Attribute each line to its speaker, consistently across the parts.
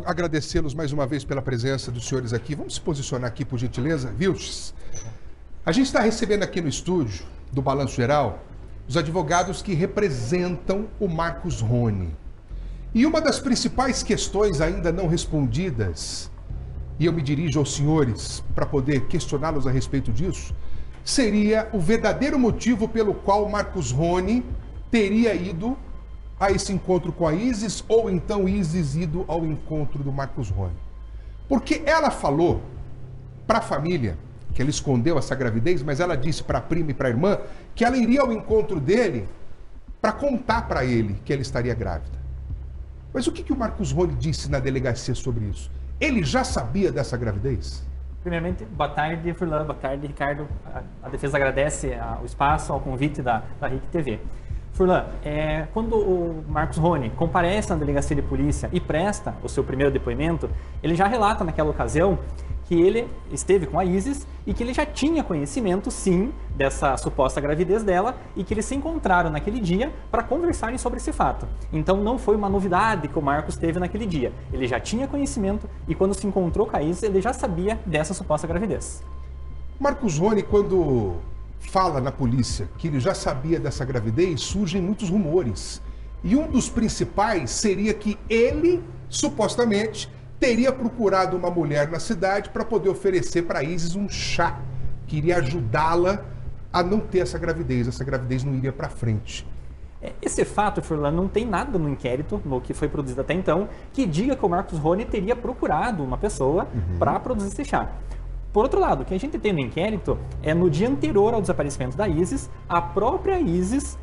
Speaker 1: agradecê-los mais uma vez pela presença dos senhores aqui. Vamos se posicionar aqui, por gentileza, Vilches? A gente está recebendo aqui no estúdio do Balanço Geral os advogados que representam o Marcos Rony. E uma das principais questões ainda não respondidas, e eu me dirijo aos senhores para poder questioná-los a respeito disso, seria o verdadeiro motivo pelo qual o Marcos Rony teria ido a esse encontro com a Isis, ou então Isis ido ao encontro do Marcos Rony. Porque ela falou para a família que ela escondeu essa gravidez, mas ela disse para a prima e para a irmã que ela iria ao encontro dele para contar para ele que ela estaria grávida. Mas o que o Marcos Rony disse na delegacia sobre isso? Ele já sabia dessa gravidez?
Speaker 2: Primeiramente, boa tarde, Furlan, boa tarde, Ricardo. A defesa agradece o espaço, ao convite da RIC TV. Furlan, quando o Marcos Rony comparece na delegacia de polícia e presta o seu primeiro depoimento, ele já relata naquela ocasião que ele esteve com a Isis e que ele já tinha conhecimento, sim, dessa suposta gravidez dela e que eles se encontraram naquele dia para conversarem sobre esse fato. Então não foi uma novidade que o Marcos teve naquele dia. Ele já tinha conhecimento e quando se encontrou com a Isis, ele já sabia dessa suposta gravidez.
Speaker 1: Marcos Rony, quando fala na polícia que ele já sabia dessa gravidez, surgem muitos rumores. E um dos principais seria que ele, supostamente, teria procurado uma mulher na cidade para poder oferecer para a Isis um chá que iria ajudá-la a não ter essa gravidez não iria para frente.
Speaker 2: Esse fato, Furlan, não tem nada no inquérito, no que foi produzido até então, que diga que o Marcos Rony teria procurado uma pessoa para produzir esse chá. Por outro lado, o que a gente tem no inquérito é no dia anterior ao desaparecimento da Isis, a própria Isis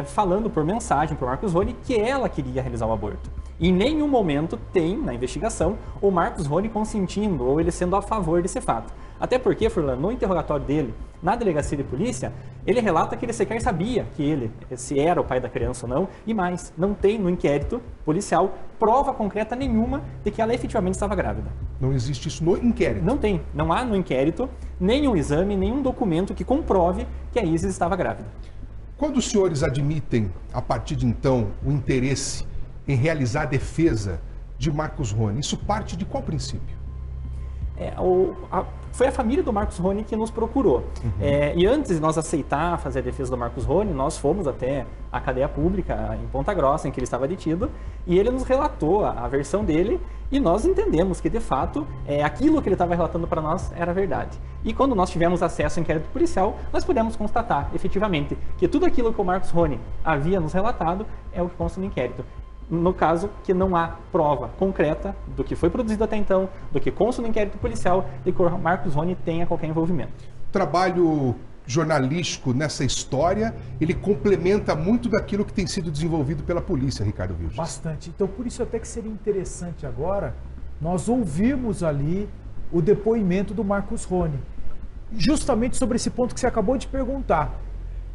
Speaker 2: falando por mensagem para o Marcos Rony que ela queria realizar o aborto. Em nenhum momento tem, na investigação, o Marcos Rony consentindo ou ele sendo a favor desse fato. Até porque, Furlan, no interrogatório dele, na delegacia de polícia, ele relata que ele sequer sabia que ele, se era o pai da criança ou não, e mais, não tem no inquérito policial prova concreta nenhuma de que ela efetivamente estava grávida.
Speaker 1: Não existe isso no inquérito?
Speaker 2: Não tem, não há no inquérito nenhum exame, nenhum documento que comprove que a Isis estava grávida.
Speaker 1: Quando os senhores admitem, a partir de então, o interesse em realizar a defesa de Marcos Rony, isso parte de qual princípio?
Speaker 2: Foi a família do Marcos Rony que nos procurou. E antes de nós aceitar fazer a defesa do Marcos Rony, nós fomos até a cadeia pública em Ponta Grossa, em que ele estava detido, e ele nos relatou a versão dele, e nós entendemos que, de fato, aquilo que ele estava relatando para nós era verdade. E quando nós tivemos acesso ao inquérito policial, nós pudemos constatar, efetivamente, que tudo aquilo que o Marcos Rony havia nos relatado é o que consta no inquérito. No caso, que não há prova concreta do que foi produzido até então, do que consta no inquérito policial, de que o Marcos Rony tenha qualquer envolvimento.
Speaker 1: Trabalho jornalístico nessa história, ele complementa muito daquilo que tem sido desenvolvido pela polícia, Ricardo Vilches.
Speaker 3: Bastante. Então, por isso até que seria interessante agora nós ouvirmos ali o depoimento do Marcos Rony, justamente sobre esse ponto que você acabou de perguntar,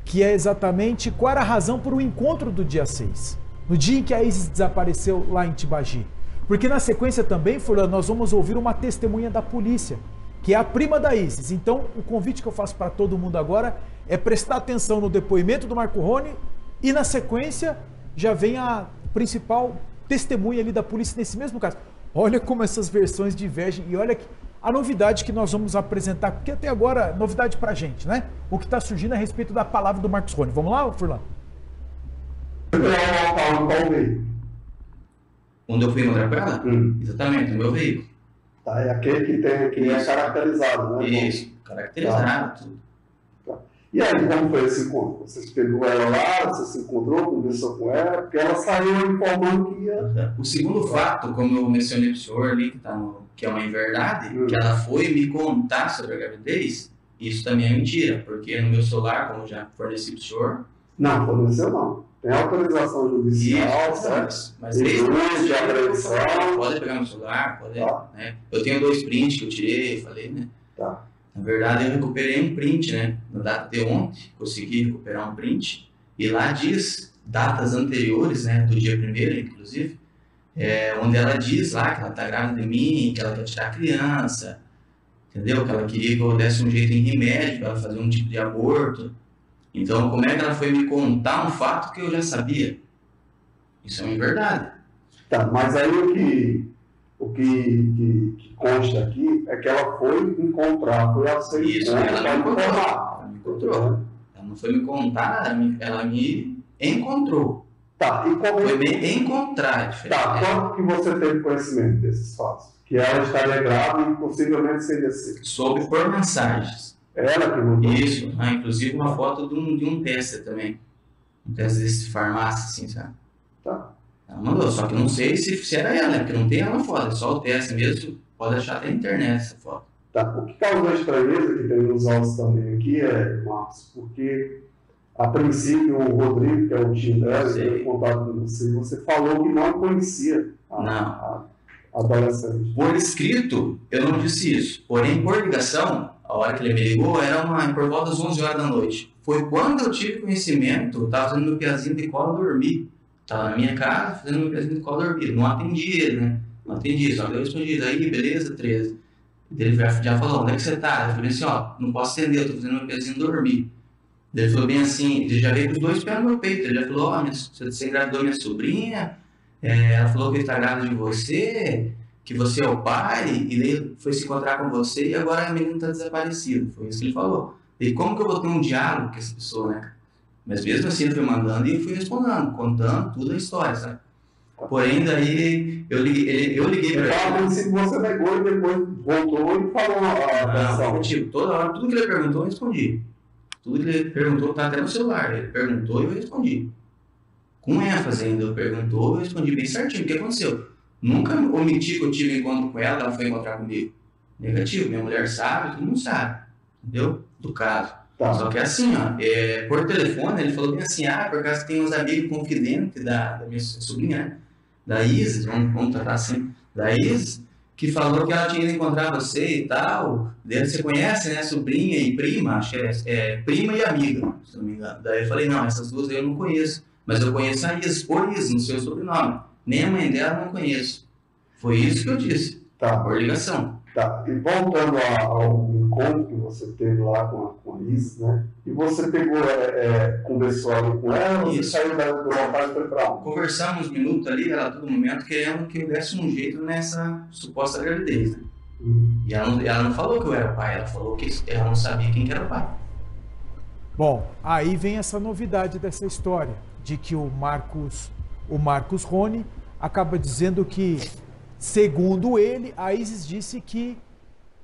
Speaker 3: que é exatamente qual era a razão por o encontro do dia 6. No dia em que a Isis desapareceu lá em Tibagi. Porque na sequência também, Furlan, nós vamos ouvir uma testemunha da polícia, que é a prima da Isis. Então, o convite que eu faço para todo mundo agora é prestar atenção no depoimento do Marcos Rony e na sequência já vem a principal testemunha ali da polícia nesse mesmo caso. Olha como essas versões divergem e olha a novidade que nós vamos apresentar, porque até agora, novidade pra gente, né? O que está surgindo a respeito da palavra do Marcos Rony. Vamos lá, Furlan?
Speaker 4: Onde eu fui encontrar com ela? Exatamente, no meu veículo.
Speaker 5: Tá, é aquele que é caracterizado, né?
Speaker 4: Isso, caracterizado. Tudo.
Speaker 5: Tá. E aí, como foi esse encontro? Você pegou ela lá, você se encontrou, conversou com ela, porque ela saiu informando que ia...
Speaker 4: O segundo fato, como eu mencionei para o senhor ali, que é uma inverdade, que ela foi me contar sobre a gravidez, isso também é mentira, porque no meu celular, como eu já forneci para o senhor...
Speaker 5: Não, forneceu não. Tem autorização judicial, certo?
Speaker 4: Mas pode pegar no celular, pode, tá. Né? Eu tenho 2 prints que eu tirei, falei, né?
Speaker 5: Tá.
Speaker 4: Na verdade, eu recuperei um print, né? Na data de ontem, consegui recuperar um print. E lá diz datas anteriores, né? Do dia 1º, inclusive, onde ela diz lá que ela tá grávida de mim, que ela quer tirar a criança, entendeu? Que ela queria que eu desse um jeito em remédio para ela fazer um tipo de aborto. Então, como é que ela foi me contar um fato que eu já sabia? Isso é uma verdade.
Speaker 5: Tá, mas aí o que consta aqui é que ela foi encontrar, foi ao seu
Speaker 4: Isso,
Speaker 5: encontro
Speaker 4: ela
Speaker 5: para
Speaker 4: me encontrou.
Speaker 5: informar.
Speaker 4: Ela me encontrou. Ela não foi me contar, ela me encontrou.
Speaker 5: Tá, e como
Speaker 4: Foi me encontrar, diferente.
Speaker 5: Tá, quando que você teve conhecimento desses fatos? Que ela estaria grávida e possivelmente seria assim.
Speaker 4: Soube por mensagens.
Speaker 5: Ela que mandou.
Speaker 4: Isso, inclusive uma foto de um teste também. Um teste desse farmácia, assim, sabe?
Speaker 5: Tá.
Speaker 4: Ela mandou, só que eu não sei se era ela, né? Porque não tem ela na foto, é só o teste mesmo. Pode achar até na internet essa foto.
Speaker 5: Tá. O que causou estranheza, que tem nos autos também aqui, Marcos, porque a princípio o Rodrigo, que é o tio dela,
Speaker 4: Sei.
Speaker 5: teve contato com você, você falou que não conhecia a adolescente.
Speaker 4: Por escrito, eu não disse isso. Porém, por ligação, a hora que ele me ligou era por volta das 11 horas da noite. Foi quando eu tive conhecimento, eu estava fazendo meu piazinho de colo dormir. Estava na minha casa fazendo meu piazinho de colo dormir. Não atendi ele, né? Não atendi, só que eu respondi, aí, beleza, 13. Ele já falou, onde é que você tá? Eu falei assim, ó, não posso atender, eu tô fazendo meu piazinho dormir. Ele falou bem assim, ele já veio com os 2 pés no meu peito. Ele já falou, ó, você engravidou minha sobrinha, ela falou que está grávida de você, que você é o pai, e daí foi se encontrar com você e agora a menina está desaparecida. Foi isso que ele falou. E como que eu vou ter um diálogo com essa pessoa, né? Mas mesmo assim ele foi mandando e eu fui respondendo, contando tudo a história, sabe? Porém, daí eu liguei para ele.
Speaker 5: A princípio você negou e depois voltou e falou a versão.
Speaker 4: Tipo, toda hora, tudo que ele perguntou, eu respondi. Tudo que ele perguntou tá até no celular. Ele perguntou e eu respondi. Com ênfase ainda, eu perguntou, eu respondi bem certinho. O que aconteceu? Nunca omiti que eu tive encontro com ela foi encontrar comigo. Negativo, minha mulher sabe, todo mundo sabe. Entendeu? Do caso.
Speaker 5: Tá.
Speaker 4: Só que assim, ó, por telefone, ele falou bem assim, por causa que tem uns amigos confidentes da minha sobrinha, né? Da Isis, vamos tratar assim, da Isis, que falou que ela tinha ido encontrar você e tal. Daí você conhece, né? Sobrinha e prima, acho que é prima e amiga, se não me engano. Daí eu falei, não, essas duas eu não conheço. Mas eu conheço a Isis, por Isis, no seu sobrenome. Nem a mãe dela eu não conheço. Foi isso que eu disse.
Speaker 5: Tá.
Speaker 4: Por ligação.
Speaker 5: Tá. E voltando ao encontro que você teve lá com a Isis, né? E você pegou, conversou ali com ela, você
Speaker 4: Isso.
Speaker 5: saiu da vontade e foi pra onde?
Speaker 4: Conversamos uns minutos ali, ela a todo momento querendo que eu desse um jeito nessa suposta gravidez, né? E ela não falou que eu era o pai, ela falou que ela não sabia quem que era o pai.
Speaker 3: Bom, aí vem essa novidade dessa história, de que o Marcos Rony acaba dizendo que, segundo ele, a Isis disse que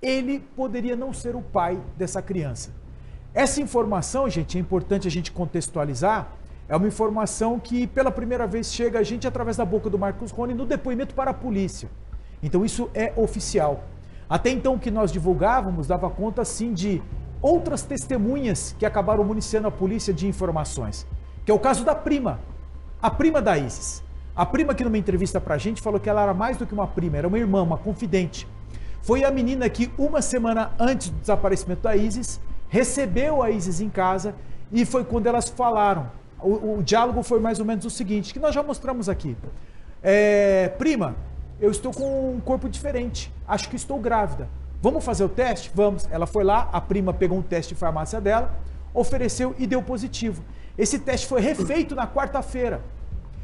Speaker 3: ele poderia não ser o pai dessa criança. Essa informação, gente, é importante a gente contextualizar, é uma informação que pela primeira vez chega a gente através da boca do Marcos Rony no depoimento para a polícia. Então isso é oficial. Até então o que nós divulgávamos dava conta sim de outras testemunhas que acabaram municiando a polícia de informações, que é o caso da prima, a prima da Isis. A prima que numa entrevista pra gente falou que ela era mais do que uma prima, era uma irmã, uma confidente. Foi a menina que uma semana antes do desaparecimento da Isis, recebeu a Isis em casa e foi quando elas falaram. O diálogo foi mais ou menos o seguinte, que nós já mostramos aqui. Prima, eu estou com um corpo diferente, acho que estou grávida. Vamos fazer o teste? Vamos. Ela foi lá, a prima pegou um teste de farmácia dela, ofereceu e deu positivo. Esse teste foi refeito na quarta-feira.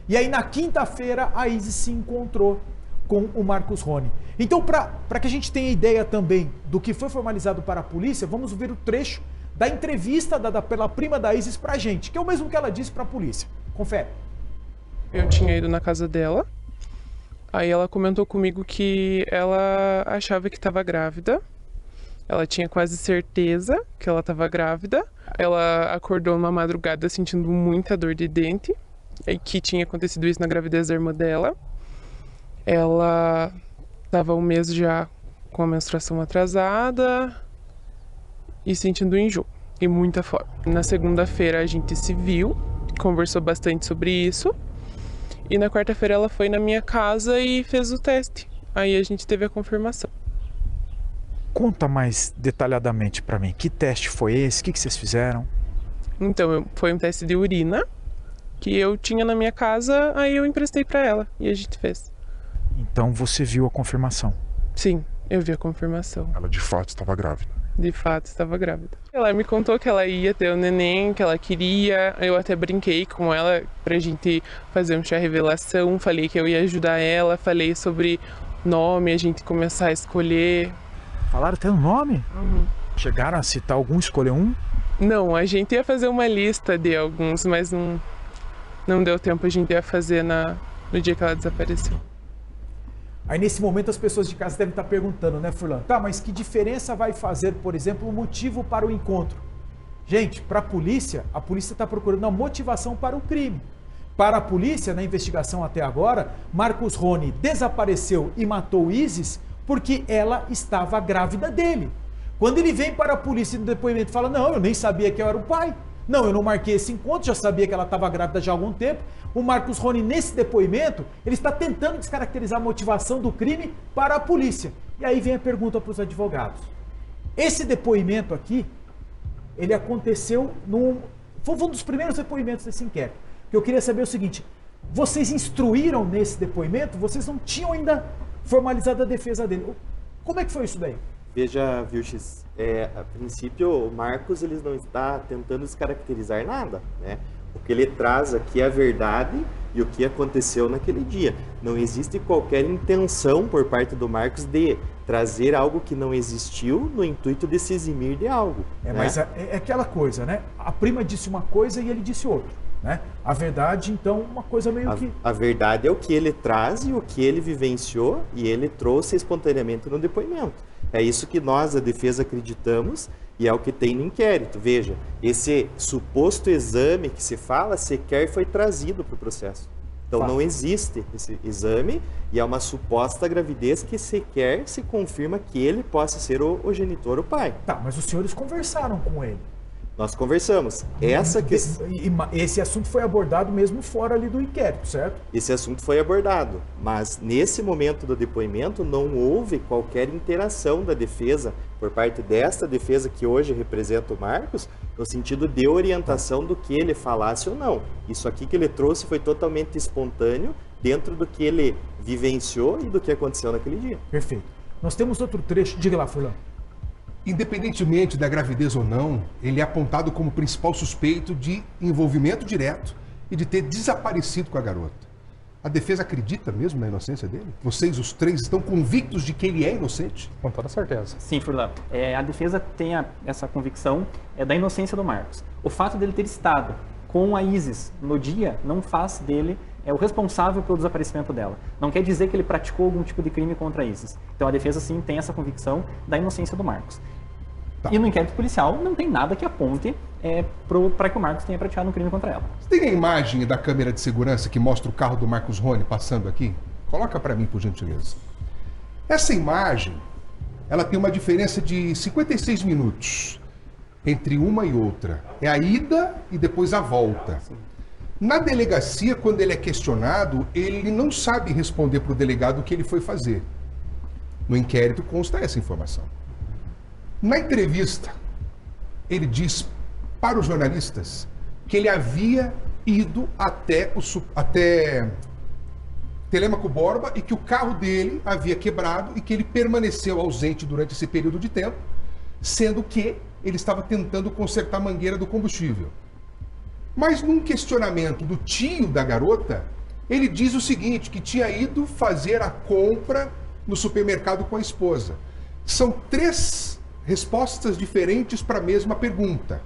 Speaker 3: E aí na quinta-feira a Isis se encontrou com o Marcos Rony. Então, para que a gente tenha ideia também do que foi formalizado para a polícia, vamos ver o trecho da entrevista dada pela prima da Isis para a gente, que é o mesmo que ela disse para a polícia. Confere.
Speaker 6: Eu tinha ido na casa dela, aí ela comentou comigo que ela achava que estava grávida, ela tinha quase certeza que ela estava grávida, ela acordou numa madrugada sentindo muita dor de dente, e que tinha acontecido isso na gravidez da irmã dela. Ela estava um mês já com a menstruação atrasada e sentindo enjoo e muita fome. Na segunda-feira a gente se viu, conversou bastante sobre isso. E na quarta-feira ela foi na minha casa e fez o teste. Aí a gente teve a confirmação.
Speaker 3: Conta mais detalhadamente para mim, que teste foi esse, o que vocês fizeram?
Speaker 6: Então, foi um teste de urina que eu tinha na minha casa, aí eu emprestei para ela e a gente fez.
Speaker 3: Então você viu a confirmação?
Speaker 6: Sim, eu vi a confirmação.
Speaker 7: Ela de fato estava grávida.
Speaker 6: De fato, estava grávida. Ela me contou que ela ia ter o neném, que ela queria. Eu até brinquei com ela pra gente fazer um chá revelação. Falei que eu ia ajudar ela. Falei sobre nome, a gente começar a escolher.
Speaker 3: Falaram até o nome? Chegaram a citar algum, escolher um?
Speaker 6: Não, a gente ia fazer uma lista de alguns, mas não deu tempo, a gente ia fazer no dia que ela desapareceu.
Speaker 3: Aí nesse momento as pessoas de casa devem estar perguntando, né, Furlan? Tá, mas que diferença vai fazer, por exemplo, o motivo para o encontro? Gente, para a polícia está procurando a motivação para o crime. Para a polícia, na investigação até agora, Marcos Rony desapareceu e matou Isis porque ela estava grávida dele. Quando ele vem para a polícia no depoimento e fala, não, eu nem sabia que eu era o pai. Não, eu não marquei esse encontro, já sabia que ela estava grávida já há algum tempo. O Marcos Rony, nesse depoimento, ele está tentando descaracterizar a motivação do crime para a polícia. E aí vem a pergunta para os advogados. Esse depoimento aqui, ele aconteceu foi um dos primeiros depoimentos desse inquérito. Que eu queria saber o seguinte, vocês instruíram nesse depoimento? Vocês não tinham ainda formalizado a defesa dele. Como é que foi isso daí?
Speaker 7: Veja, Vilches, a princípio o Marcos ele não está tentando descaracterizar nada, né? O que ele traz aqui é a verdade e o que aconteceu naquele dia. Não existe qualquer intenção por parte do Marcos de trazer algo que não existiu no intuito de se eximir de algo.
Speaker 3: É,
Speaker 7: né?
Speaker 3: mas é aquela coisa, né? A prima disse uma coisa e ele disse outra, né? A verdade, então, uma coisa meio que...
Speaker 7: A verdade é o que ele traz e o que ele vivenciou e ele trouxe espontaneamente no depoimento. É isso que nós, a defesa, acreditamos e é o que tem no inquérito. Veja, esse suposto exame que se fala sequer foi trazido para o processo. Então não existe esse exame e é uma suposta gravidez que sequer se confirma que ele possa ser o genitor, o pai.
Speaker 3: Tá, mas os senhores conversaram com ele.
Speaker 7: Nós conversamos.
Speaker 3: Esse assunto foi abordado mesmo fora ali do inquérito, certo?
Speaker 7: Esse assunto foi abordado, mas nesse momento do depoimento não houve qualquer interação da defesa por parte desta defesa que hoje representa o Marcos, no sentido de orientação do que ele falasse ou não. Isso aqui que ele trouxe foi totalmente espontâneo dentro do que ele vivenciou e do que aconteceu naquele dia.
Speaker 3: Perfeito. Nós temos outro trecho. Diga lá, Furlan.
Speaker 1: Independentemente da gravidez ou não, ele é apontado como principal suspeito de envolvimento direto e de ter desaparecido com a garota. A defesa acredita mesmo na inocência dele? Vocês, os três, estão convictos de que ele é inocente?
Speaker 2: Com toda certeza. Sim, Furlan. A defesa tem essa convicção da inocência do Marcos. O fato dele ter estado com a Isis no dia não faz dele o responsável pelo desaparecimento dela. Não quer dizer que ele praticou algum tipo de crime contra a Isis. Então a defesa sim tem essa convicção da inocência do Marcos. Tá. E no inquérito policial não tem nada que aponte para que o Marcos tenha praticado um crime contra ela.
Speaker 1: Você tem a imagem da câmera de segurança que mostra o carro do Marcos Rony passando aqui? Coloca para mim, por gentileza. Essa imagem, ela tem uma diferença de 56 minutos entre uma e outra. É a ida e depois a volta. Sim. Na delegacia, quando ele é questionado, ele não sabe responder para o delegado o que ele foi fazer. No inquérito consta essa informação. Na entrevista, ele diz para os jornalistas que ele havia ido até Telêmaco Borba e que o carro dele havia quebrado e que ele permaneceu ausente durante esse período de tempo, sendo que ele estava tentando consertar a mangueira do combustível. Mas num questionamento do tio da garota, ele diz o seguinte, que tinha ido fazer a compra no supermercado com a esposa. São três respostas diferentes para a mesma pergunta.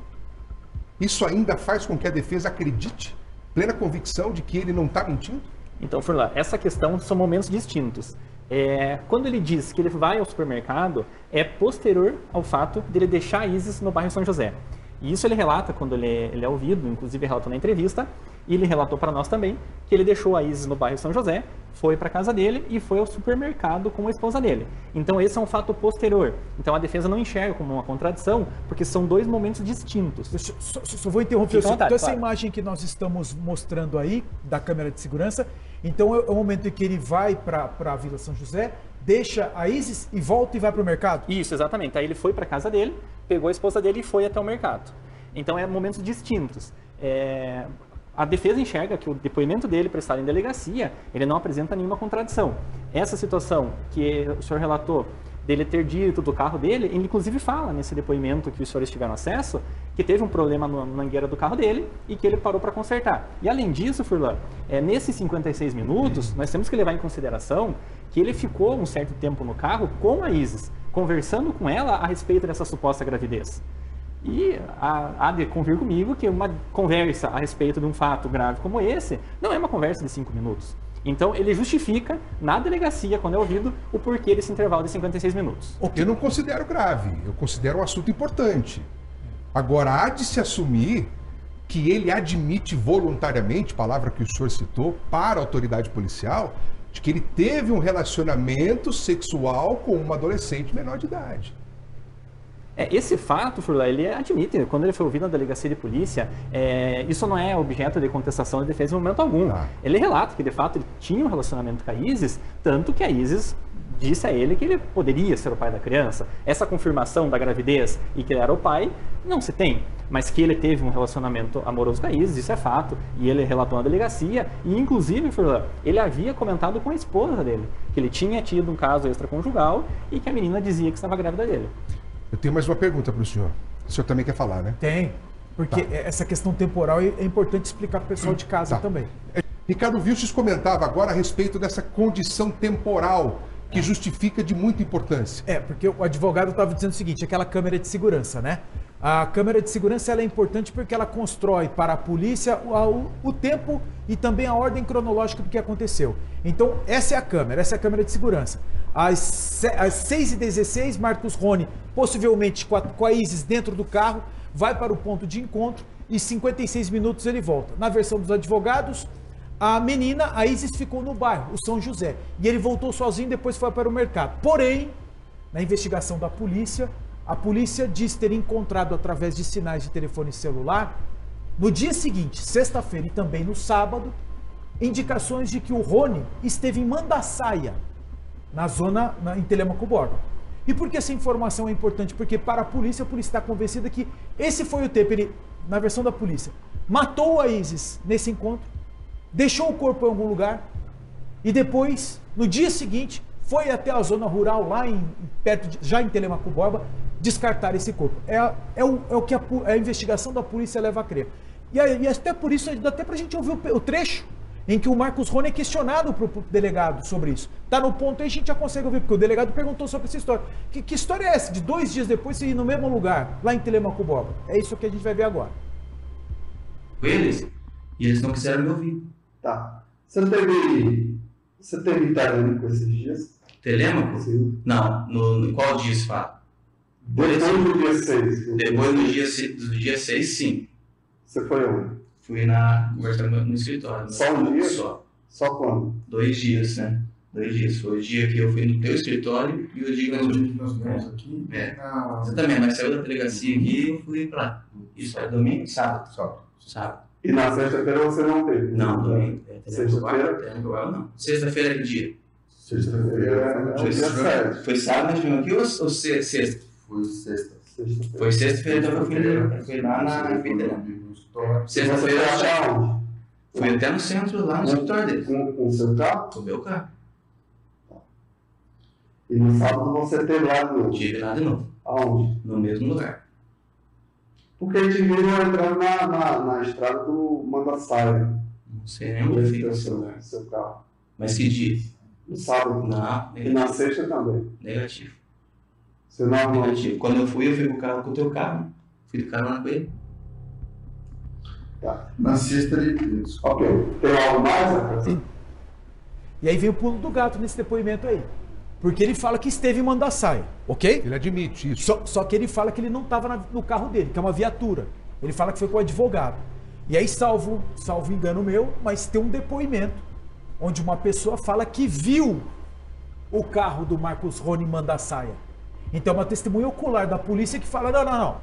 Speaker 1: Isso ainda faz com que a defesa acredite, plena convicção de que ele não está mentindo?
Speaker 2: Então, Furlan, essa questão são momentos distintos. Quando ele diz que ele vai ao supermercado, é posterior ao fato dele deixar a Isis no bairro São José. E isso ele relata quando ele é ouvido, inclusive relatou na entrevista, e ele relatou para nós também que ele deixou a Isis no bairro São José, foi para a casa dele e foi ao supermercado com a esposa dele. Então esse é um fato posterior. Então a defesa não enxerga como uma contradição, porque são dois momentos distintos.
Speaker 3: Só vou interromper. Então essa imagem que nós estamos mostrando aí, da câmera de segurança, então é o momento em que ele vai para a Vila São José, deixa a Isis e volta e vai para o mercado?
Speaker 2: Isso, exatamente. Aí ele foi para a casa dele, pegou a esposa dele e foi até o mercado. Então, é momentos distintos. A defesa enxerga que o depoimento dele prestado em delegacia, ele não apresenta nenhuma contradição. Essa situação que o senhor relatou, dele ter dito do carro dele, ele inclusive fala nesse depoimento que os senhores tiveram acesso, que teve um problema na mangueira do carro dele e que ele parou para consertar. E além disso, Furlan, nesses 56 minutos, nós temos que levar em consideração que ele ficou um certo tempo no carro com a Isis, conversando com ela a respeito dessa suposta gravidez. E há de convir comigo que uma conversa a respeito de um fato grave como esse não é uma conversa de 5 minutos. Então, ele justifica na delegacia, quando é ouvido, o porquê desse intervalo de 56 minutos.
Speaker 1: Eu não considero grave, eu considero um assunto importante. Agora, há de se assumir que ele admite voluntariamente, palavra que o senhor citou, para a autoridade policial, de que ele teve um relacionamento sexual com uma adolescente menor de idade.
Speaker 2: Esse fato, Furlan, ele admite, quando ele foi ouvido na delegacia de polícia, isso não é objeto de contestação de defesa em momento algum. Ele relata que, de fato, ele tinha um relacionamento com a Isis, tanto que a Isis disse a ele que ele poderia ser o pai da criança. Essa confirmação da gravidez e que ele era o pai, não se tem. Mas que ele teve um relacionamento amoroso com a Isis, isso é fato. E ele relatou na delegacia. E, inclusive, Furlan, ele havia comentado com a esposa dele que ele tinha tido um caso extraconjugal e que a menina dizia que estava grávida dele.
Speaker 1: Eu tenho mais uma pergunta para o senhor. O senhor também quer falar, né?
Speaker 3: Tem. Porque essa questão temporal é importante explicar para o pessoal de casa também.
Speaker 1: Ricardo Vilches comentava agora a respeito dessa condição temporal que justifica de muita importância.
Speaker 3: Porque o advogado estava dizendo o seguinte, aquela câmera de segurança, né? A câmera de segurança ela é importante porque ela constrói para a polícia o tempo e também a ordem cronológica do que aconteceu. Então, essa é a câmera de segurança. Às 6h16, Marcos Rony, possivelmente com a Isis dentro do carro, vai para o ponto de encontro e 56 minutos ele volta. Na versão dos advogados, a menina, a Isis, ficou no bairro, o São José, e ele voltou sozinho, depois foi para o mercado. Porém, na investigação da polícia, a polícia diz ter encontrado, através de sinais de telefone celular, no dia seguinte, sexta-feira e também no sábado, indicações de que o Rony esteve em Mandaçaia, na zona, em Telêmaco Borba. E por que essa informação é importante? Porque para a polícia está convencida que esse foi o tempo. Ele, na versão da polícia, matou a Isis nesse encontro, deixou o corpo em algum lugar e depois, no dia seguinte, foi até a zona rural, lá já em Telêmaco Borba, descartar esse corpo. É o que a investigação da polícia leva a crer. E até por isso, dá até para a gente ouvir o trecho em que o Marcos Rony é questionado para o delegado sobre isso. Está no ponto aí, a gente já consegue ouvir, porque o delegado perguntou sobre essa história. Que história é essa? De 2 dias depois você ir no mesmo lugar, lá em Telêmaco Borba. É isso que a gente vai ver agora.
Speaker 4: Eles, e eles não quiseram me ouvir.
Speaker 5: Tá. Você teve Itarânico esses dias?
Speaker 4: Telêmaco?
Speaker 5: Sim.
Speaker 4: Não. Em qual dia se fala?
Speaker 5: Depois do dia 6.
Speaker 4: Depois do dia 6, sim.
Speaker 5: Você foi onde?
Speaker 4: Fui conversar no escritório.
Speaker 5: Só um dia?
Speaker 4: Só.
Speaker 5: Só quando?
Speaker 4: 2 dias, né? 2 dias. Foi o dia que eu fui no teu escritório e o dia que
Speaker 8: nós vemos aqui.
Speaker 4: Exatamente, mas saiu da delegacia aqui e eu fui pra lá. Isso é domingo? Sábado.
Speaker 5: E na sexta-feira você não teve?
Speaker 4: Não, domingo.
Speaker 5: Sexta-feira?
Speaker 4: Não. Sexta-feira é que dia?
Speaker 5: Sexta-feira é o dia 7.
Speaker 4: Foi sábado nós vimos aqui ou sexta?
Speaker 8: Foi sexta.
Speaker 4: Foi sexta-feira, então eu fui lá na Federal. Sexta-feira eu já fui até no centro, lá no escritório dele.
Speaker 5: Com o seu carro?
Speaker 4: Com o meu carro.
Speaker 5: E no sábado você teve lá de novo?
Speaker 4: Tive lá de novo.
Speaker 5: Aonde?
Speaker 4: No mesmo lugar.
Speaker 5: Porque a gente viu entrando na estrada do Mandaçaia.
Speaker 4: Não sei nem onde fica o
Speaker 5: seu carro.
Speaker 4: Mas que dia?
Speaker 5: No sábado?
Speaker 4: Não.
Speaker 5: E na sexta também?
Speaker 4: Negativo.
Speaker 5: Você não
Speaker 4: Negativo. Quando eu fui com o carro, com o teu carro. Fui do carro lá com ele.
Speaker 5: Tá.
Speaker 8: Na sexta ele...
Speaker 5: Ok. Tem algo mais?
Speaker 3: Sim. E aí vem o pulo do gato nesse depoimento aí. Porque ele fala que esteve em Mandaçaia, ok?
Speaker 1: Ele admite isso.
Speaker 3: Só que ele fala que ele não estava no carro dele, que é uma viatura. Ele fala que foi com o advogado. E aí, salvo engano meu, mas tem um depoimento onde uma pessoa fala que viu o carro do Marcos Rony em Mandaçaia. Então é uma testemunha ocular da polícia que fala, não.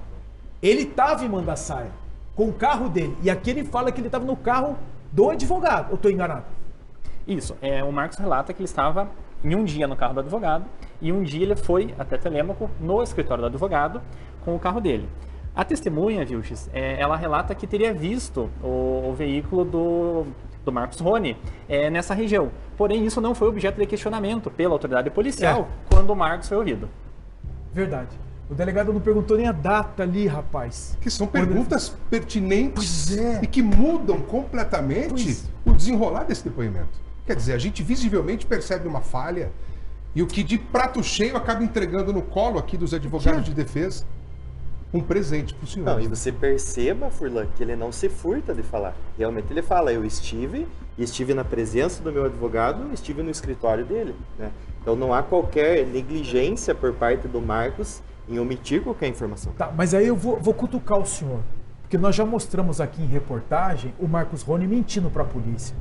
Speaker 3: Ele estava em Mandaçaia com o carro dele. E aqui ele fala que ele estava no carro do advogado. Ou estou enganado?
Speaker 2: Isso. O Marcos relata que ele estava em um dia no carro do advogado e um dia ele foi até Telêmaco, no escritório do advogado, com o carro dele. A testemunha, Vilches, ela relata que teria visto o veículo do Marcos Rony nessa região. Porém, isso não foi objeto de questionamento pela autoridade policial quando o Marcos foi ouvido.
Speaker 3: Verdade. O delegado não perguntou nem a data ali, rapaz.
Speaker 1: Que são perguntas pertinentes
Speaker 3: Pois é.
Speaker 1: e que mudam completamente o desenrolar desse depoimento. Quer dizer, a gente visivelmente percebe uma falha e o que de prato cheio acaba entregando no colo aqui dos advogados de defesa um presente para o senhor.
Speaker 7: Não, e você perceba, Furlan, que ele não se furta de falar. Realmente ele fala, eu estive na presença do meu advogado, estive no escritório dele, né? Então não há qualquer negligência por parte do Marcos em omitir qualquer informação.
Speaker 3: Tá, mas aí eu vou cutucar o senhor. Porque nós já mostramos aqui em reportagem o Marcos Rony mentindo para a polícia.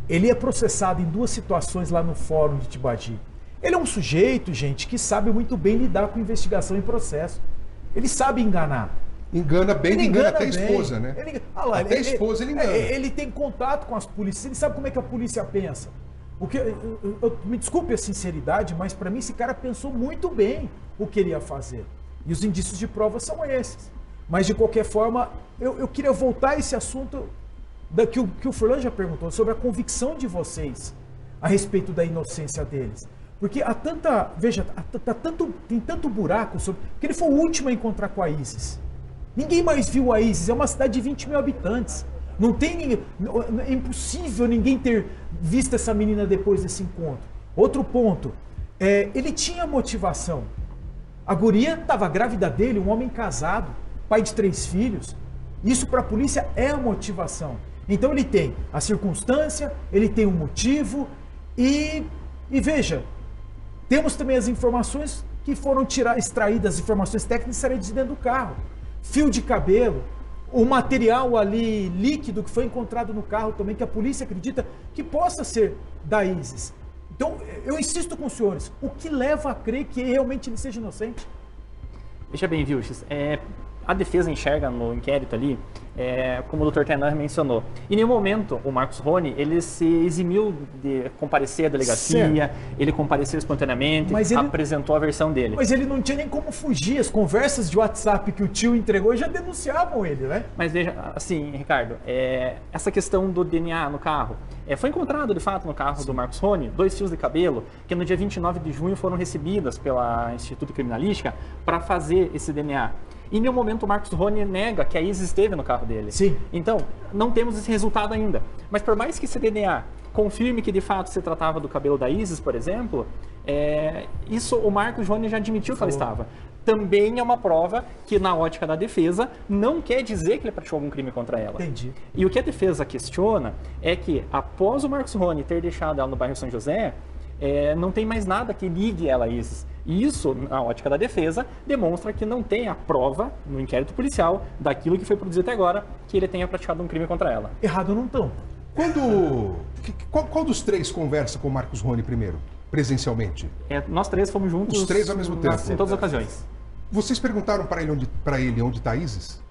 Speaker 3: Ele é processado em 2 situações lá no fórum de Tibagi. Ele é um sujeito, gente, que sabe muito bem lidar com investigação e processo. Ele sabe enganar.
Speaker 1: Engana bem,
Speaker 3: Ele
Speaker 1: engana até a
Speaker 3: bem.
Speaker 1: esposa, né? Até a esposa ele engana.
Speaker 3: Ele tem contato com as polícias, ele sabe como é que a polícia pensa. Me desculpe a sinceridade, mas para mim esse cara pensou muito bem o que ele ia fazer. E os indícios de prova são esses. Mas de qualquer forma, eu queria voltar a esse assunto que o Furlan já perguntou, sobre a convicção de vocês a respeito da inocência deles. Porque há tanta, veja, tem tanto buraco sobre... Porque ele foi o último a encontrar com a Isis. Ninguém mais viu a Isis, é uma cidade de 20 mil habitantes. Não tem ninguém, é impossível ninguém ter visto essa menina depois desse encontro. Outro ponto, ele tinha motivação. A guria estava grávida dele, um homem casado, pai de 3 filhos. Isso para a polícia é a motivação. Então ele tem a circunstância, ele tem um motivo e veja, temos também as informações que foram extraídas, as informações técnicas extraídas de dentro do carro. Fio de cabelo, o material ali líquido que foi encontrado no carro também, que a polícia acredita que possa ser da Isis. Então, eu insisto com os senhores, o que leva a crer que realmente ele seja inocente?
Speaker 2: Veja bem, Vilches, a defesa enxerga no inquérito ali, como o Dr. Tainan mencionou, em nenhum momento o Marcos Rony ele se eximiu de comparecer à delegacia, certo. Ele compareceu espontaneamente, apresentou a versão dele.
Speaker 3: Mas ele não tinha nem como fugir, as conversas de WhatsApp que o tio entregou já denunciavam ele, né?
Speaker 2: Mas veja, assim, Ricardo, essa questão do DNA no carro, foi encontrado de fato no carro do Marcos Rony 2 fios de cabelo que no dia 29 de junho foram recebidas pela Instituto Criminalística para fazer esse DNA. Em nenhum momento o Marcos Rony nega que a Isis esteve no carro dele.
Speaker 3: Sim.
Speaker 2: Então, não temos esse resultado ainda. Mas por mais que esse DNA confirme que de fato se tratava do cabelo da Isis, por exemplo, isso o Marcos Rony já admitiu que ela estava. Também é uma prova que, na ótica da defesa, não quer dizer que ele praticou algum crime contra ela.
Speaker 3: Entendi.
Speaker 2: E o que a defesa questiona é que, após o Marcos Rony ter deixado ela no bairro São José, não tem mais nada que ligue ela a Isis. E isso, na ótica da defesa, demonstra que não tem a prova no inquérito policial daquilo que foi produzido até agora, que ele tenha praticado um crime contra ela.
Speaker 3: Errado não estão.
Speaker 1: Qual dos 3 conversa com o Marcos Rony primeiro, presencialmente?
Speaker 2: Nós 3 fomos juntos.
Speaker 1: Os 3 ao mesmo tempo?
Speaker 2: Em todas as ocasiões.
Speaker 1: Vocês perguntaram para ele onde está a Isis?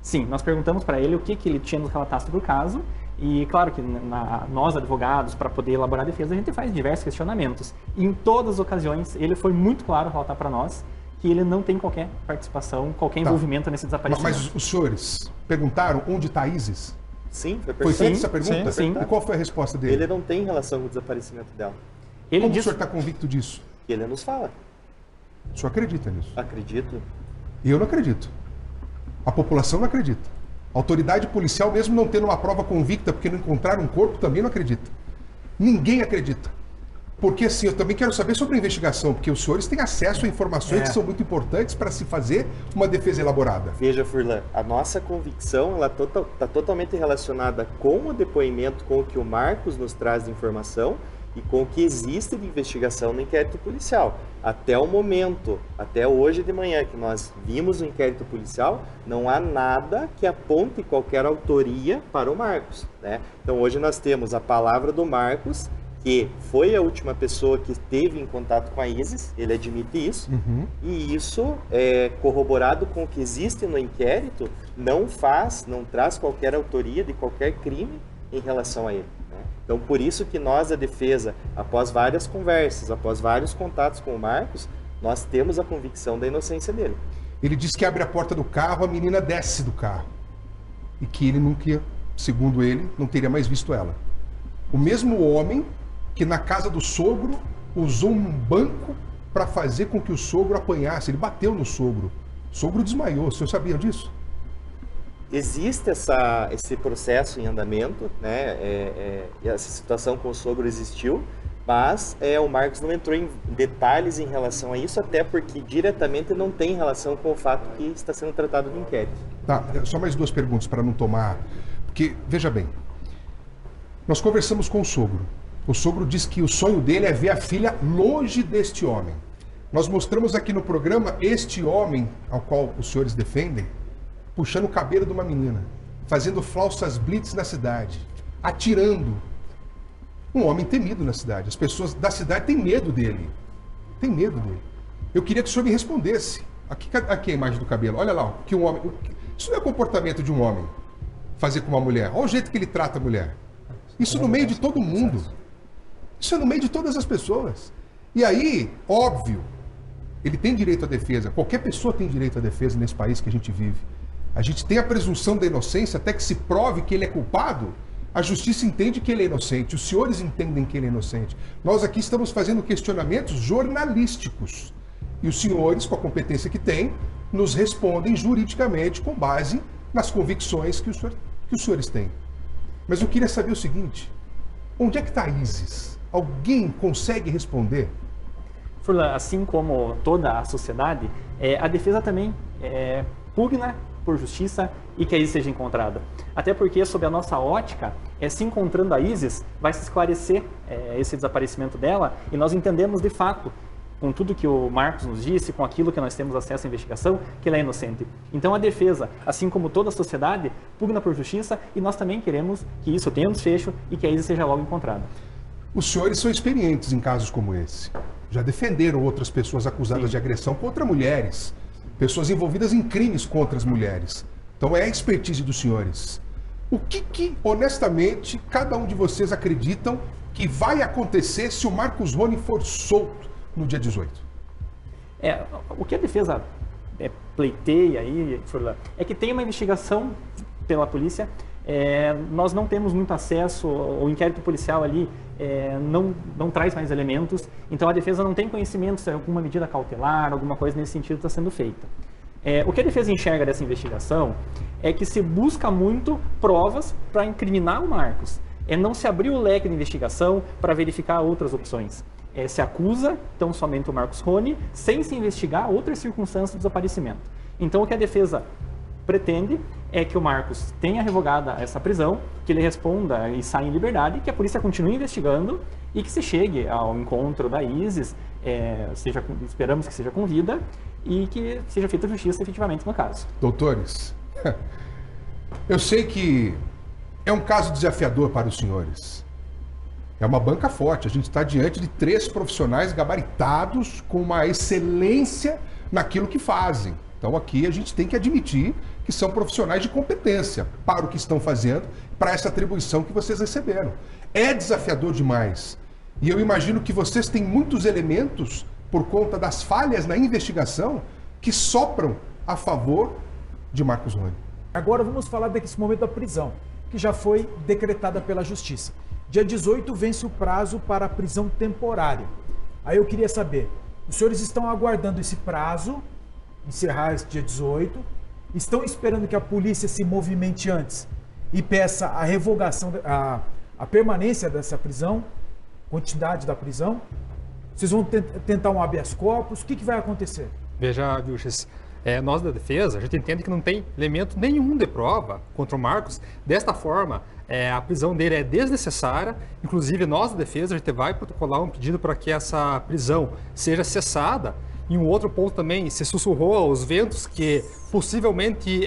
Speaker 2: Sim, nós perguntamos para ele o que ele tinha nos relatados sobre o caso. E claro que nós, advogados, para poder elaborar a defesa, a gente faz diversos questionamentos. E em todas as ocasiões, ele foi muito claro ao relatar para nós que ele não tem qualquer participação, qualquer envolvimento nesse desaparecimento.
Speaker 1: Mas os senhores perguntaram onde está a Isis?
Speaker 7: Sim,
Speaker 1: foi feita essa pergunta?
Speaker 2: Sim.
Speaker 1: E qual foi a resposta dele?
Speaker 7: Ele não tem relação com o desaparecimento dela.
Speaker 1: Como o senhor está convicto disso?
Speaker 7: Que ele nos fala.
Speaker 1: O senhor acredita nisso?
Speaker 7: Acredito.
Speaker 1: Eu não acredito. A população não acredita. A autoridade policial, mesmo não tendo uma prova convicta porque não encontraram um corpo, também não acredita. Ninguém acredita. Porque assim, eu também quero saber sobre a investigação, porque os senhores têm acesso a informações que são muito importantes para se fazer uma defesa elaborada.
Speaker 7: Veja, Furlan, a nossa convicção está totalmente relacionada com o depoimento, com o que o Marcos nos traz de informação e com o que existe de investigação no inquérito policial. Até o momento, até hoje de manhã que nós vimos o inquérito policial, não há nada que aponte qualquer autoria para o Marcos, né? Então hoje nós temos a palavra do Marcos, que foi a última pessoa que esteve em contato com a Isis, ele admite isso, e isso, corroborado com o que existe no inquérito, não traz qualquer autoria de qualquer crime em relação a ele. Então, por isso que nós, a defesa, após várias conversas, após vários contatos com o Marcos, nós temos a convicção da inocência dele.
Speaker 1: Ele diz que abre a porta do carro, a menina desce do carro. E que ele nunca, segundo ele, não teria mais visto ela. O mesmo homem que na casa do sogro usou um banco para fazer com que o sogro apanhasse. Ele bateu no sogro. O sogro desmaiou. O senhor sabia disso?
Speaker 7: existe esse processo em andamento, né? Essa situação com o sogro existiu, mas o Marcos não entrou em detalhes em relação a isso, até porque diretamente não tem relação com o fato que está sendo tratado no inquérito.
Speaker 1: Tá, só mais 2 perguntas para não tomar... Porque, veja bem, nós conversamos com o sogro. O sogro diz que o sonho dele é ver a filha longe deste homem. Nós mostramos aqui no programa este homem ao qual os senhores defendem, puxando o cabelo de uma menina, fazendo falsas blitz na cidade, atirando. Um homem temido na cidade. As pessoas da cidade têm medo dele. Tem medo dele. Eu queria que o senhor me respondesse. Aqui a imagem do cabelo. Olha lá, que um homem... Isso não é comportamento de um homem, fazer com uma mulher. Olha o jeito que ele trata a mulher. Isso no meio de todo mundo. Isso é no meio de todas as pessoas. E aí, óbvio, ele tem direito à defesa. Qualquer pessoa tem direito à defesa nesse país que a gente vive. A gente tem a presunção da inocência até que se prove que ele é culpado. A justiça entende que ele é inocente. Os senhores entendem que ele é inocente. Nós aqui estamos fazendo questionamentos jornalísticos. E os senhores, com a competência que têm, nos respondem juridicamente com base nas convicções que os senhores têm. Mas eu queria saber o seguinte. Onde é que está a Isis? Alguém consegue responder?
Speaker 2: Furlan, assim como toda a sociedade, a defesa também pugna por justiça e que a Isis seja encontrada. Até porque, sob a nossa ótica, se encontrando a Isis, vai se esclarecer esse desaparecimento dela e nós entendemos de fato, com tudo que o Marcos nos disse, com aquilo que nós temos acesso à investigação, que ela é inocente. Então a defesa, assim como toda a sociedade, pugna por justiça e nós também queremos que isso tenha um desfecho e que a Isis seja logo encontrada.
Speaker 1: Os senhores são experientes em casos como esse. Já defenderam outras pessoas acusadas
Speaker 2: Sim.
Speaker 1: de agressão contra mulheres. Pessoas envolvidas em crimes contra as mulheres. Então é a expertise dos senhores. O que, honestamente, cada um de vocês acreditam que vai acontecer se o Marcos Rony for solto no dia 18?
Speaker 2: O que a defesa pleiteia aí, Furlan, é que tem uma investigação pela polícia. Nós não temos muito acesso, o inquérito policial ali não traz mais elementos, então a defesa não tem conhecimento se alguma medida cautelar, alguma coisa nesse sentido está sendo feita. O que a defesa enxerga dessa investigação é que se busca muito provas para incriminar o Marcos. Não se abriu o leque de investigação para verificar outras opções. Se acusa, então, somente o Marcos Rony, sem se investigar outras circunstâncias do desaparecimento. Então, o que a defesa pretende é que o Marcos tenha revogada essa prisão, que ele responda e saia em liberdade, que a polícia continue investigando e que se chegue ao encontro da Isis, esperamos que seja com vida e que seja feita justiça efetivamente no caso.
Speaker 1: Doutores, eu sei que é um caso desafiador para os senhores. É uma banca forte, a gente está diante de 3 profissionais gabaritados com uma excelência naquilo que fazem. Então aqui a gente tem que admitir que são profissionais de competência para o que estão fazendo, para essa atribuição que vocês receberam. É desafiador demais. E eu imagino que vocês têm muitos elementos, por conta das falhas na investigação, que sopram a favor de Marcos Rony.
Speaker 3: Agora vamos falar desse momento da prisão, que já foi decretada pela Justiça. Dia 18 vence o prazo para a prisão temporária. Aí eu queria saber, os senhores estão aguardando esse prazo, encerrar esse dia 18, estão esperando que a polícia se movimente antes e peça a revogação, a permanência dessa prisão, quantidade da prisão? Vocês vão tentar um habeas corpus? O que vai acontecer?
Speaker 9: Veja, Vilches, nós da defesa, a gente entende que não tem elemento nenhum de prova contra o Marcos. Desta forma, a prisão dele é desnecessária. Inclusive, nós da defesa, a gente vai protocolar um pedido para que essa prisão seja cessada. E um outro ponto também, se sussurrou aos ventos que possivelmente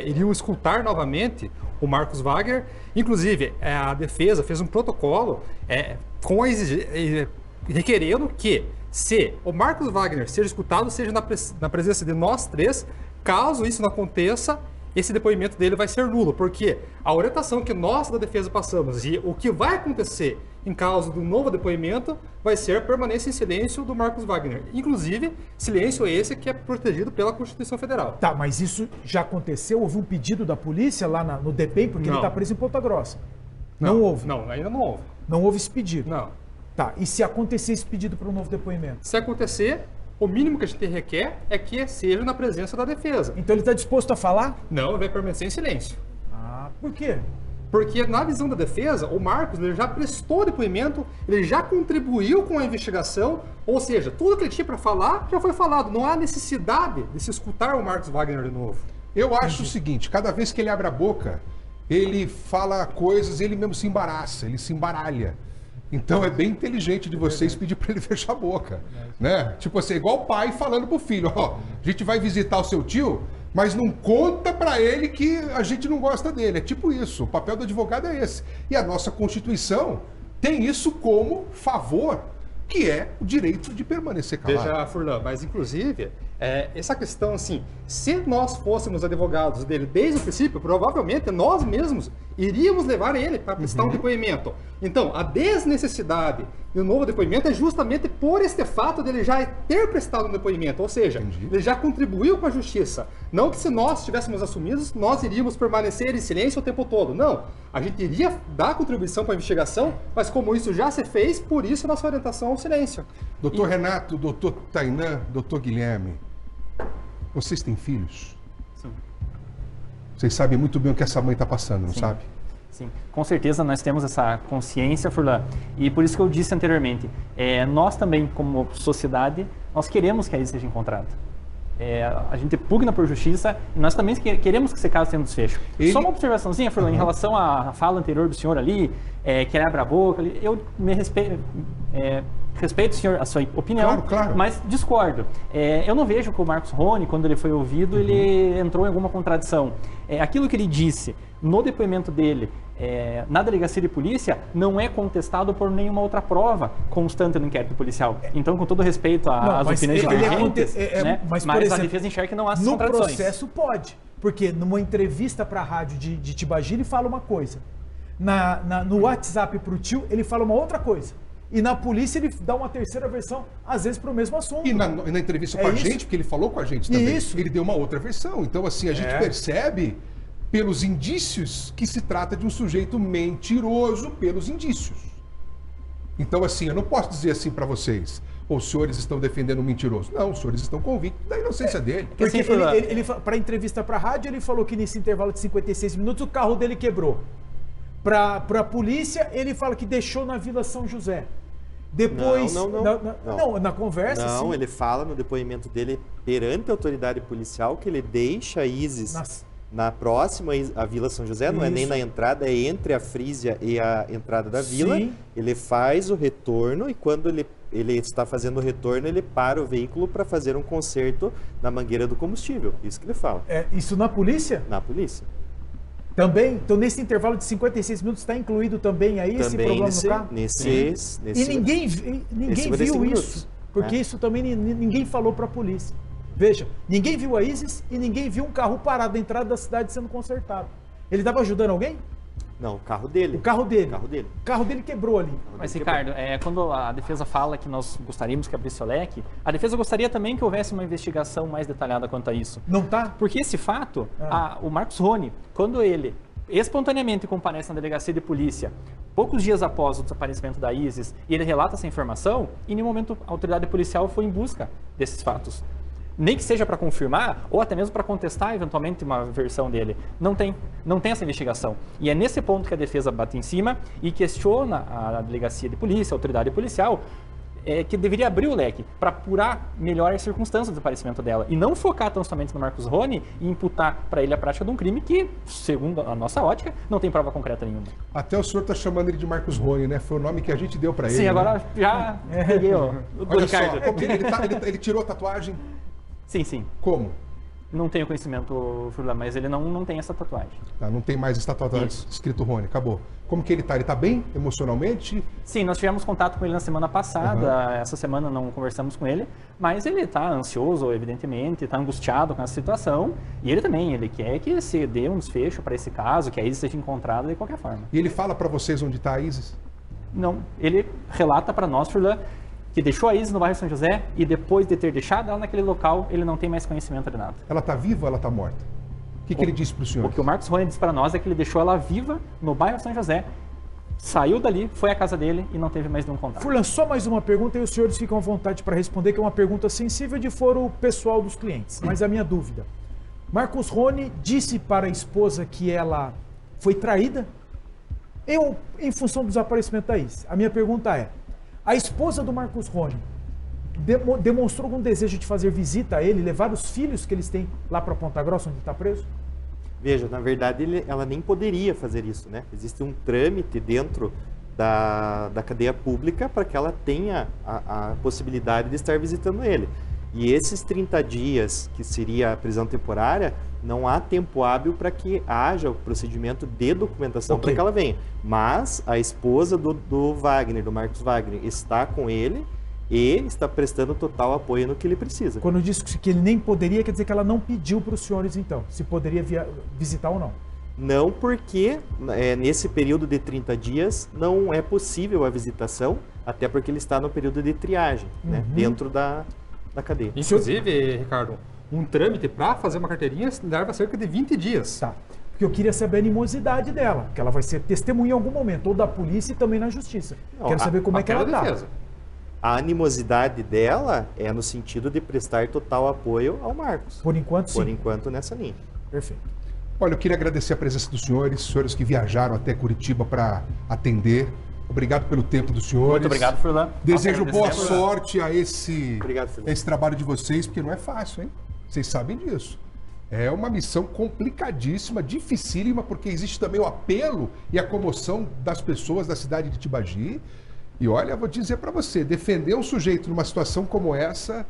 Speaker 9: iriam escutar novamente o Marcos Wagner. Inclusive, a defesa fez um protocolo requerendo que, se o Marcos Wagner seja escutado, seja na presença de nós 3, caso isso não aconteça, esse depoimento dele vai ser nulo, porque a orientação que nós da defesa passamos e o que vai acontecer em caso do novo depoimento vai ser a permanência em silêncio do Marcos Wagner. Inclusive, silêncio esse que é protegido pela Constituição Federal.
Speaker 3: Tá, mas isso já aconteceu? Houve um pedido da polícia lá no DEPEN, porque ele está preso em Ponta Grossa? Não houve?
Speaker 9: Não, ainda não houve.
Speaker 3: Não houve esse pedido?
Speaker 9: Não.
Speaker 3: Tá, e se acontecer esse pedido para um novo depoimento?
Speaker 9: Se acontecer, O mínimo que a gente requer é que seja na presença da defesa.
Speaker 3: Então ele está disposto a falar?
Speaker 9: Não, ele vai permanecer em silêncio.
Speaker 3: Ah, por quê?
Speaker 9: Porque na visão da defesa, o Marcos ele já prestou depoimento, ele já contribuiu com a investigação, ou seja, tudo que ele tinha para falar já foi falado. Não há necessidade de se escutar o Marcos Wagner de novo.
Speaker 1: Eu acho o seguinte, cada vez que ele abre a boca, ele fala coisas, ele mesmo se embaraça, ele se embaralha. Então é bem inteligente de vocês pedir para ele fechar a boca, né? Tipo assim, igual o pai falando pro filho, ó, a gente vai visitar o seu tio, mas não conta para ele que a gente não gosta dele. É tipo isso, o papel do advogado é esse. E a nossa Constituição tem isso como favor, que é o direito de permanecer calado.
Speaker 9: Veja, Furlan, mas inclusive, essa questão assim, se nós fôssemos advogados dele desde o princípio, provavelmente nós mesmos iríamos levar ele para prestar um depoimento. Então, a desnecessidade do novo depoimento é justamente por este fato dele já ter prestado um depoimento, ou seja, ele já contribuiu com a justiça. Não que se nós tivéssemos assumidos, nós iríamos permanecer em silêncio o tempo todo. Não, a gente iria dar contribuição para a investigação, mas como isso já se fez, por isso a nossa orientação ao silêncio.
Speaker 1: Doutor Renato, doutor Tainan, doutor Guilherme, vocês têm filhos?
Speaker 2: Sim.
Speaker 1: Vocês sabem muito bem o que essa mãe está passando, não sabe?
Speaker 2: Sim, com certeza nós temos essa consciência, Furlan, e por isso que eu disse anteriormente, nós também, como sociedade, nós queremos que a Isis seja encontrada. A gente pugna por justiça e nós também queremos que esse caso tenha um desfecho. Só uma observaçãozinha, Furlan, em relação à fala anterior do senhor ali, que ele abre a boca, eu me respeito, senhor, a sua opinião,
Speaker 1: claro.
Speaker 2: mas discordo. Eu não vejo que o Marcos Rony, quando ele foi ouvido, ele entrou em alguma contradição. Aquilo que ele disse no depoimento dele, na delegacia de polícia, não é contestado por nenhuma outra prova constante no inquérito policial. Então, com todo respeito às opiniões divergentes, mas por exemplo, a defesa enxerga que não há contradições.
Speaker 3: No processo pode, porque numa entrevista para a rádio de Tibagi ele fala uma coisa, no WhatsApp para o tio ele fala uma outra coisa. E na polícia ele dá uma terceira versão, às vezes para o mesmo assunto.
Speaker 1: E na entrevista com a gente, porque ele falou com a gente também, ele deu uma outra versão. Então, assim, a gente percebe pelos indícios que se trata de um sujeito mentiroso pelos indícios. Então, assim, eu não posso dizer assim para vocês, os senhores estão defendendo um mentiroso. Não, os senhores estão convictos da inocência dele.
Speaker 3: Porque ele para a entrevista para a rádio, ele falou que nesse intervalo de 56 minutos o carro dele quebrou. Para a polícia, ele fala que deixou na Vila São José. Depois, não, na conversa,
Speaker 7: não,
Speaker 3: sim.
Speaker 7: Ele fala no depoimento dele perante a autoridade policial que ele deixa a Isis na próxima à Vila São José, não é nem na entrada, é entre a Frísia e a entrada da vila.
Speaker 3: Sim.
Speaker 7: Ele faz o retorno e quando ele está fazendo o retorno, ele para o veículo para fazer um conserto na mangueira do combustível. Isso que ele fala.
Speaker 3: Isso na polícia?
Speaker 7: Na polícia.
Speaker 3: Também? Então, nesse intervalo de 56 minutos, está incluído também aí esse problema no carro? E ninguém viu isso, porque isso também ninguém falou para a polícia. Veja, ninguém viu a Isis e ninguém viu um carro parado na entrada da cidade sendo consertado. Ele estava ajudando alguém?
Speaker 7: Não, o carro dele.
Speaker 3: O carro dele.
Speaker 7: O
Speaker 3: carro dele quebrou ali.
Speaker 2: Mas, Ricardo, quando a defesa fala que nós gostaríamos que abrisse o leque, a defesa gostaria também que houvesse uma investigação mais detalhada quanto a isso.
Speaker 3: Não tá?
Speaker 2: Porque esse fato, o Marcos Rony, quando ele espontaneamente comparece na delegacia de polícia, poucos dias após o desaparecimento da Isis, e ele relata essa informação, e em nenhum momento a autoridade policial foi em busca desses fatos. Nem que seja para confirmar, ou até mesmo para contestar eventualmente uma versão dele. Não tem essa investigação. E é nesse ponto que a defesa bate em cima e questiona a delegacia de polícia, a autoridade policial, que deveria abrir o leque para apurar melhor as circunstâncias do desaparecimento dela. E não focar tão somente no Marcos Rony e imputar para ele a prática de um crime que, segundo a nossa ótica, não tem prova concreta nenhuma.
Speaker 1: Até o senhor está chamando ele de Marcos Rony, né? Foi o nome que a gente deu para ele.
Speaker 2: Sim, agora já peguei o Ricardo.
Speaker 1: Só, ele tirou a tatuagem?
Speaker 2: Sim.
Speaker 1: Como?
Speaker 2: Não tenho conhecimento, Furlan, mas ele não tem essa tatuagem.
Speaker 1: Não tem mais essa tatuagem escrito Rony, acabou. Como que ele está? Ele está bem emocionalmente?
Speaker 2: Sim, nós tivemos contato com ele na semana passada, essa semana não conversamos com ele, mas ele está ansioso, evidentemente, está angustiado com essa situação, e ele quer que se dê um desfecho para esse caso, que a Isis seja encontrada de qualquer forma.
Speaker 1: E ele fala para vocês onde está a Isis?
Speaker 2: Não, ele relata para nós, Furlan, que deixou a Isis no bairro São José e depois de ter deixado ela naquele local, ele não tem mais conhecimento de nada.
Speaker 1: Ela está viva ou ela está morta? O que ele disse para o senhor?
Speaker 2: O que o Marcos Rony disse para nós é que ele deixou ela viva no bairro São José, saiu dali, foi à casa dele e não teve mais nenhum contato.
Speaker 3: Furlan, só mais uma pergunta e os senhores ficam à vontade para responder, que é uma pergunta sensível de foro pessoal dos clientes. Mas a minha dúvida, Marcos Rony disse para a esposa que ela foi traída em função do desaparecimento da Isis. A minha pergunta é, a esposa do Marcos Rony demonstrou algum desejo de fazer visita a ele, levar os filhos que eles têm lá para Ponta Grossa, onde está preso?
Speaker 7: Veja, na verdade, ela nem poderia fazer isso, né? Existe um trâmite dentro da cadeia pública para que ela tenha a possibilidade de estar visitando ele. E esses 30 dias, que seria a prisão temporária, não há tempo hábil para que haja o procedimento de documentação para que ela venha. Mas a esposa do Wagner, do Marcos Wagner, está com ele e está prestando total apoio no que ele precisa.
Speaker 3: Quando eu disse que ele nem poderia, quer dizer que ela não pediu para os senhores, então, se poderia visitar ou não?
Speaker 7: Não, porque nesse período de 30 dias não é possível a visitação, até porque ele está no período de triagem, né, dentro da cadeia.
Speaker 9: Inclusive, Ricardo, um trâmite para fazer uma carteirinha leva cerca de 20 dias.
Speaker 3: Tá. Porque eu queria saber a animosidade dela, que ela vai ser testemunha em algum momento, ou da polícia e também na justiça.
Speaker 7: Não,
Speaker 3: quero saber como é que ela está.
Speaker 7: A animosidade dela é no sentido de prestar total apoio ao Marcos.
Speaker 3: Por enquanto, sim.
Speaker 7: Por enquanto, nessa linha.
Speaker 3: Perfeito.
Speaker 1: Olha, eu queria agradecer a presença dos senhores que viajaram até Curitiba para atender. Obrigado pelo tempo dos senhores.
Speaker 2: Muito obrigado, Furlan.
Speaker 1: Desejo boa sorte a esse
Speaker 7: Obrigado,
Speaker 1: trabalho de vocês, porque não é fácil, hein? Vocês sabem disso. É uma missão complicadíssima, dificílima, porque existe também o apelo e a comoção das pessoas da cidade de Tibagi. E olha, vou dizer para você, defender um sujeito numa situação como essa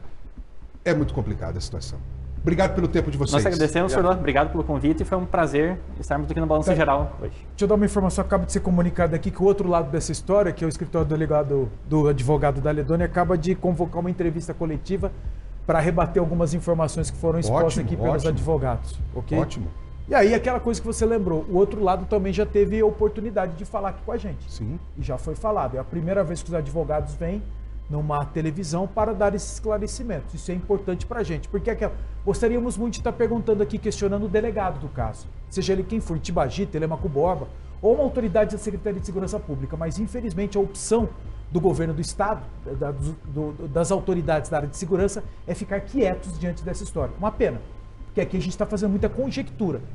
Speaker 1: é muito complicada a situação. Obrigado pelo tempo de vocês.
Speaker 2: Nós agradecemos, Furlan. Obrigado pelo convite e foi um prazer estarmos aqui no Balanço Geral hoje.
Speaker 3: Deixa eu dar uma informação, acaba de ser comunicado aqui que o outro lado dessa história, que é o escritório do advogado da Ledônia, acaba de convocar uma entrevista coletiva para rebater algumas informações que foram expostas aqui pelos advogados. Okay?
Speaker 1: Ótimo.
Speaker 3: E aí, aquela coisa que você lembrou, o outro lado também já teve a oportunidade de falar aqui com a gente.
Speaker 1: Sim.
Speaker 3: E já foi falado. É a primeira vez que os advogados vêm numa televisão para dar esses esclarecimentos. Isso é importante para a gente, porque gostaríamos muito de estar perguntando aqui, questionando o delegado do caso, seja ele quem for, Tibagi, Telêmaco Borba, ou uma autoridade da Secretaria de Segurança Pública, mas infelizmente a opção do governo do Estado, das autoridades da área de segurança, é ficar quietos diante dessa história. Uma pena, porque aqui a gente está fazendo muita conjectura.